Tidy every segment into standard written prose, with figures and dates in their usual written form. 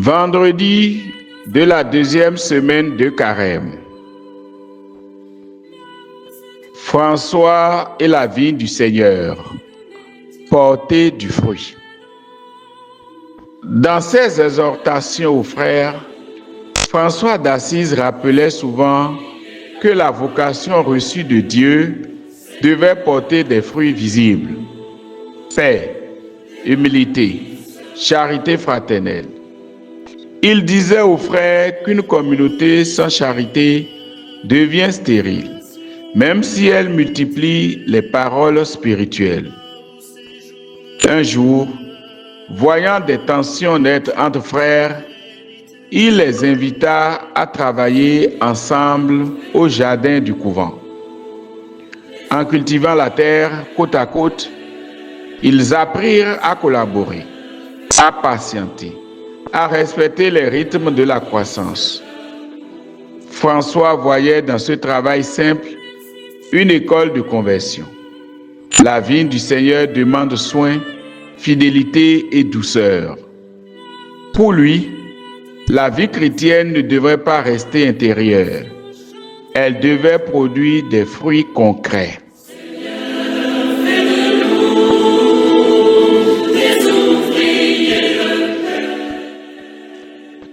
Vendredi de la deuxième semaine de Carême. François et la vigne du Seigneur. Portez du fruit. Dans ses exhortations aux frères, François d'Assise rappelait souvent que la vocation reçue de Dieu devait porter des fruits visibles. Paix, humilité, charité fraternelle. Il disait aux frères qu'une communauté sans charité devient stérile, même si elle multiplie les paroles spirituelles. Un jour, voyant des tensions naître entre frères, il les invita à travailler ensemble au jardin du couvent. En cultivant la terre côte à côte, ils apprirent à collaborer, à patienter, à respecter les rythmes de la croissance. François voyait dans ce travail simple une école de conversion. La vigne du Seigneur demande soin, fidélité et douceur. Pour lui, la vie chrétienne ne devrait pas rester intérieure. Elle devait produire des fruits concrets.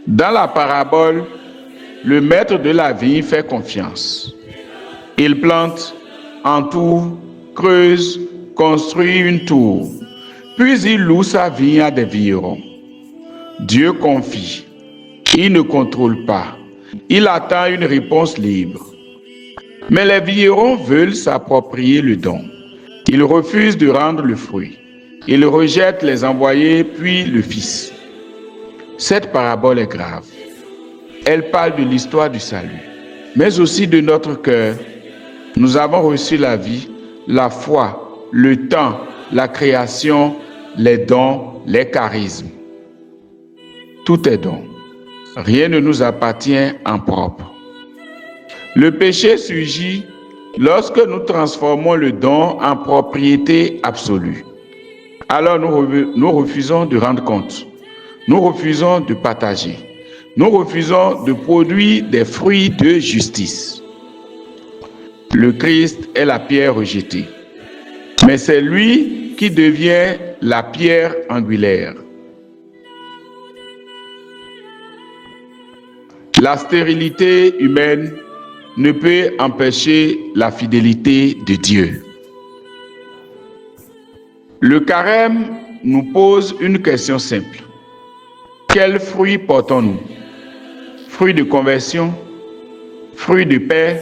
Dans la parabole, le maître de la vigne fait confiance. Il plante, entoure, creuse, construit une tour, puis il loue sa vigne à des vignerons. Dieu confie, il ne contrôle pas, il attend une réponse libre. Mais les vignerons veulent s'approprier le don. Ils refusent de rendre le fruit. Ils rejettent les envoyés, puis le Fils. Cette parabole est grave. Elle parle de l'histoire du salut, mais aussi de notre cœur. Nous avons reçu la vie, la foi, le temps, la création, les dons, les charismes. Tout est don. Rien ne nous appartient en propre. Le péché surgit lorsque nous transformons le don en propriété absolue. Alors nous refusons de rendre compte. Nous refusons de partager. Nous refusons de produire des fruits de justice. Le Christ est la pierre rejetée. Mais c'est lui qui devient la pierre angulaire. La stérilité humaine ne peut empêcher la fidélité de Dieu. Le carême nous pose une question simple. Quels fruits portons-nous? Fruits de conversion, fruits de paix,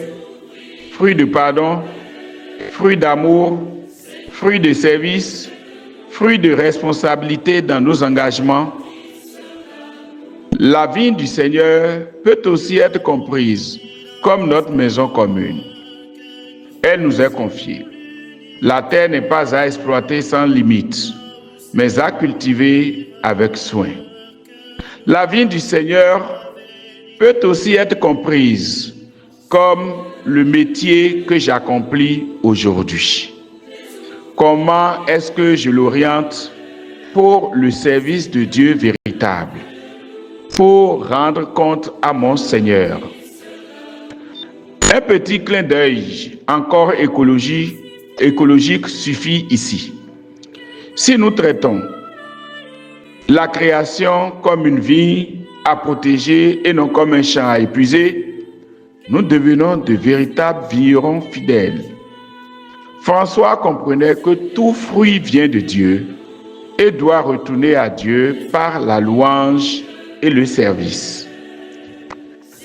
fruits de pardon, fruits d'amour, fruits de service, fruits de responsabilité dans nos engagements. La vigne du Seigneur peut aussi être comprise comme notre maison commune. Elle nous est confiée. La terre n'est pas à exploiter sans limite, mais à cultiver avec soin. La vigne du Seigneur peut aussi être comprise comme le métier que j'accomplis aujourd'hui. Comment est-ce que je l'oriente pour le service de Dieu véritable, pour rendre compte à mon Seigneur? Un petit clin d'œil encore écologique suffit ici. Si nous traitons la création comme une vigne à protéger et non comme un champ à épuiser, nous devenons de véritables vignerons fidèles. François comprenait que tout fruit vient de Dieu et doit retourner à Dieu par la louange et le service.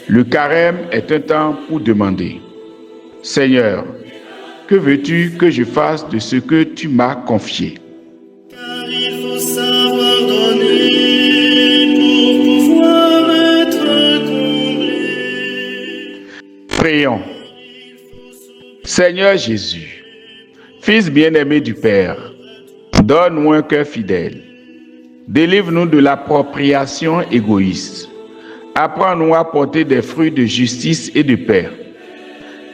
Le carême est un temps pour demander: Seigneur, que veux-tu que je fasse de ce que tu m'as confié? Car il faut savoir donner pour pouvoir être comblé. Prions. Seigneur Jésus, Fils bien-aimé du Père, donne-nous un cœur fidèle. Délivre-nous de l'appropriation égoïste. Apprends-nous à porter des fruits de justice et de paix.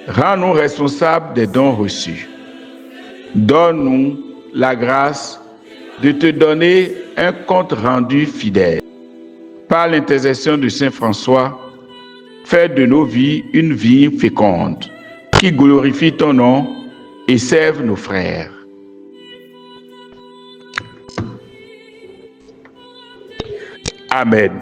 Rends-nous responsables des dons reçus. Donne-nous la grâce de te donner un compte rendu fidèle. par l'intercession de Saint François, fais de nos vies une vie féconde, qui glorifie ton nom et serve nos frères. Amen.